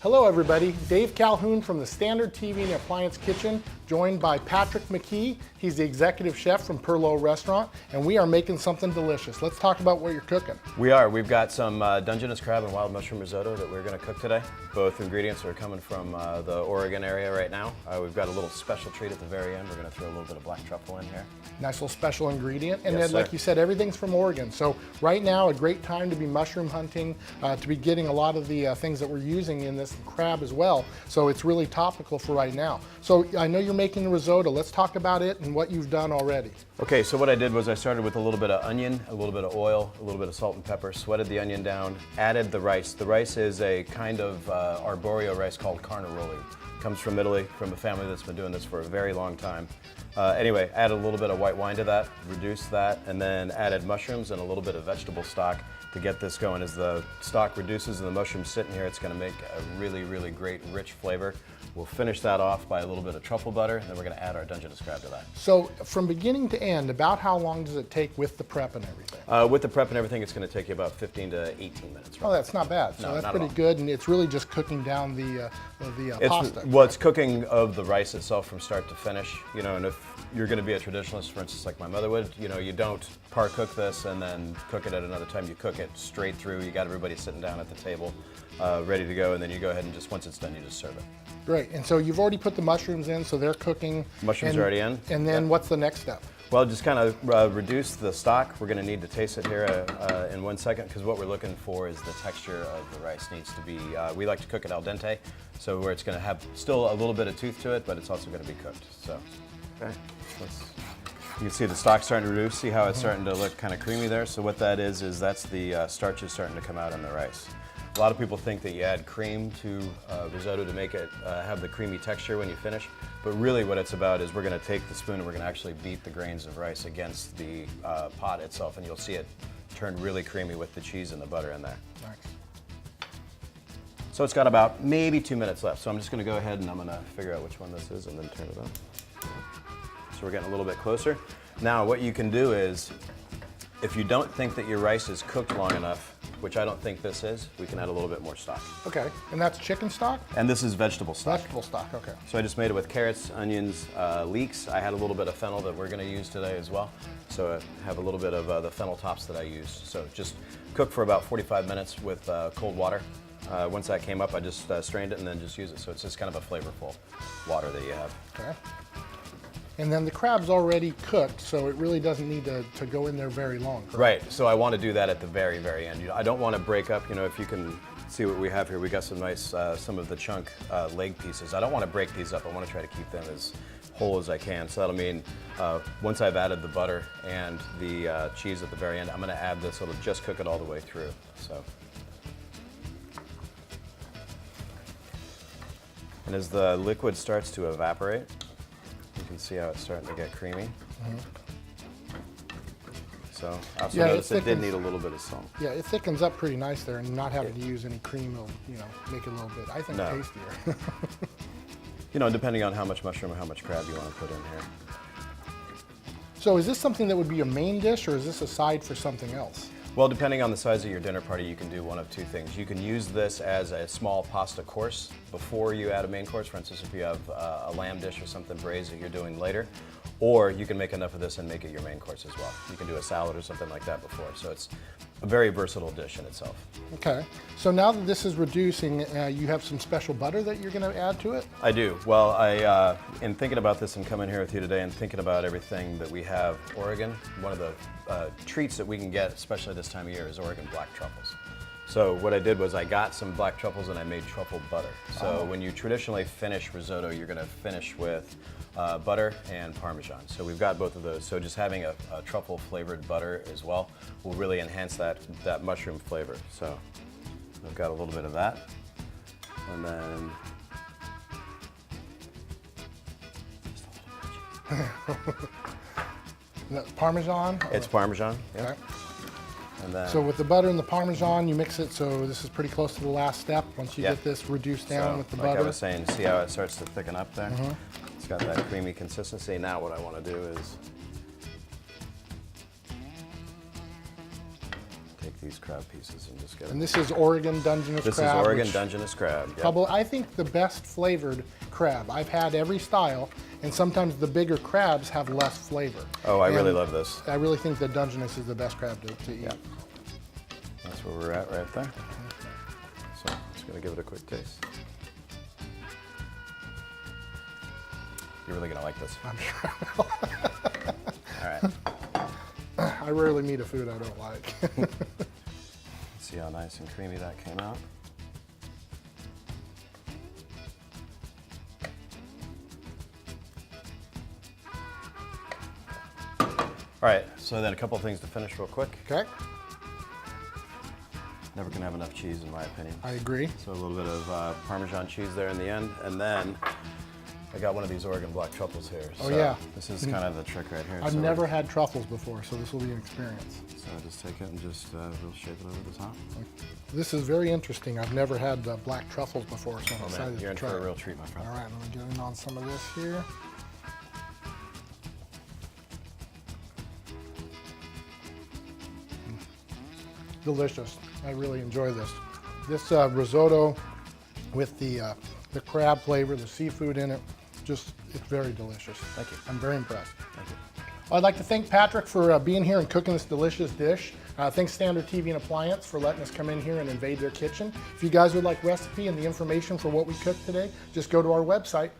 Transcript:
Hello everybody, Dave Calhoun from the Standard TV and Appliance Kitchen, joined by Patrick McKee. He's the executive chef from Perlo Restaurant, and we are making something delicious. Let's talk about what you're cooking. We are. We've got some Dungeness crab and wild mushroom risotto that we're going to cook today. Both ingredients are coming from the Oregon area right now. We've got a little special treat at the very end. We're going to throw a little bit of black truffle in here. Nice little special ingredient. And Yes, then, like you said, everything's from Oregon. So right now, a great time to be mushroom hunting, to be getting a lot of the things that we're using in this crab as well. So it's really topical for right now. So I know you're making the risotto. Let's talk about it and what you've done already. Okay, so what I did was I started with a little bit of onion, a little bit of oil, a little bit of salt and pepper, sweated the onion down, added the rice. The rice is a kind of arboreal rice called carnaroli. Comes from Italy, from a family that's been doing this for a very long time. Anyway, added a little bit of white wine to that, reduced that, and then added mushrooms and a little bit of vegetable stock to get this going. As the stock reduces and the mushrooms sit in here, it's going to make a really, really great, rich flavor. We'll finish that off by a little bit of truffle butter, and then we're going to add our Dungeness crab to that. So from beginning to end, about how long does it take with the prep and everything? With the prep and everything, it's going to take you about 15 to 18 minutes. Oh, that's not bad. So No, that's pretty good, and it's really just cooking down the pasta. Well, it's cooking of the rice itself from start to finish. You know, and if you're going to be a traditionalist, for instance, like my mother would, you know, you don't par cook this and then cook it at another time. You cook it straight through. You got everybody sitting down at the table, ready to go, and then you go ahead and just once it's done, you just serve it. Great. And so you've already put the mushrooms in, so they're cooking. Mushrooms are already in. And then what's the next step? Well, just kind of reduce the stock. We're going to need to taste it here in 1 second, because what we're looking for is the texture of the rice needs to be, we like to cook it al dente, so where it's going to have still a little bit of tooth to it, but it's also going to be cooked. So, okay, you can see the stock starting to reduce. See how it's starting to look kind of creamy there? So what that is that's the starches starting to come out in the rice. A lot of people think that you add cream to risotto to make it have the creamy texture when you finish, but really what it's about is we're going to take the spoon and we're going to actually beat the grains of rice against the pot itself, and you'll see it turn really creamy with the cheese and the butter in there. Nice. So it's got about maybe 2 minutes left, so I'm just going to go ahead and I'm going to figure out which one this is and then turn it on. So we're getting a little bit closer. Now what you can do is, if you don't think that your rice is cooked long enough, which I don't think this is, we can add a little bit more stock. Okay, and that's chicken stock? And this is vegetable stock. Vegetable stock, okay. So I just made it with carrots, onions, leeks. I had a little bit of fennel that we're going to use today as well. So I have a little bit of the fennel tops that I used. So just cook for about 45 minutes with cold water. Once that came up, I just strained it and then just use it. So it's just kind of a flavorful water that you have. Okay. And then the crab's already cooked, so it really doesn't need to go in there very long, correct? Right, so I want to do that at the very, very end. You know, I don't want to break up, you know, if you can see what we have here, we got some nice, some of the chunk leg pieces. I don't want to break these up. I want to try to keep them as whole as I can. So that'll mean once I've added the butter and the cheese at the very end, I'm going to add this. It'll just cook it all the way through. So. And as the liquid starts to evaporate, you can see how it's starting to get creamy. So I also noticed it did need a little bit of salt. Yeah, it thickens up pretty nice there, and not having to use any cream will, you know, make it a little bit, I think, tastier. You know, depending on how much mushroom or how much crab you want to put in here. So is this something that would be a main dish, or is this a side for something else? Well, depending on the size of your dinner party, you can do one of two things. You can use this as a small pasta course before you add a main course. For instance, if you have a lamb dish or something braised that you're doing later, or you can make enough of this and make it your main course as well. You can do a salad or something like that before. So it's a very versatile dish in itself. Okay. So now that this is reducing, you have some special butter that you're going to add to it? I do. Well, in thinking about this and coming here with you today and thinking about everything that we have, Oregon, one of the treats that we can get, especially this time of year, is Oregon black truffles. So what I did was I got some black truffles and I made truffle butter. So when you traditionally finish risotto, you're going to finish with butter and Parmesan. So we've got both of those. So just having a truffle flavored butter as well will really enhance that mushroom flavor. So I've got a little bit of that. And then just a little bit of cheese. Parmesan? It's Parmesan. Okay. And then, so with the butter and the Parmesan, you mix it, so this is pretty close to the last step once you get this reduced down with the butter. Like I was saying, see how it starts to thicken up there? It's got that creamy consistency. Now what I want to do is take these crab pieces and just get And it. this is Oregon Dungeness This crab. is Oregon which Dungeness crab. Yep. Probably, I think the best flavored crab. I've had every style, and sometimes the bigger crabs have less flavor. Oh, I really And love this. I really think that Dungeness is the best crab to eat. Yeah. That's where we're at right there. So just gonna give it a quick taste. You're really gonna like this. I'm sure I will. All right. I rarely meet a food I don't like. See how nice and creamy that came out. All right, so then a couple things to finish real quick. Okay, Never gonna have enough cheese in my opinion. I agree. So a little bit of Parmesan cheese there in the end, and then I got one of these Oregon black truffles here. Oh, So yeah. This is kind of the trick right here. I've So never had truffles before, so this will be an experience. So I just take it and just we'll shape it over the top. This is very interesting. I've never had black truffles before, so I'm Oh excited man, you're to in try for a it. real treat, my friend. All right, let me get in on some of this here. Delicious. I really enjoy this. This risotto with the crab flavor, the seafood in it, just, it's very delicious. Thank you. I'm very impressed. Thank you. I'd like to thank Patrick for being here and cooking this delicious dish. Thanks Standard TV and Appliance for letting us come in here and invade their kitchen. If you guys would like recipe and the information for what we cooked today, just go to our website.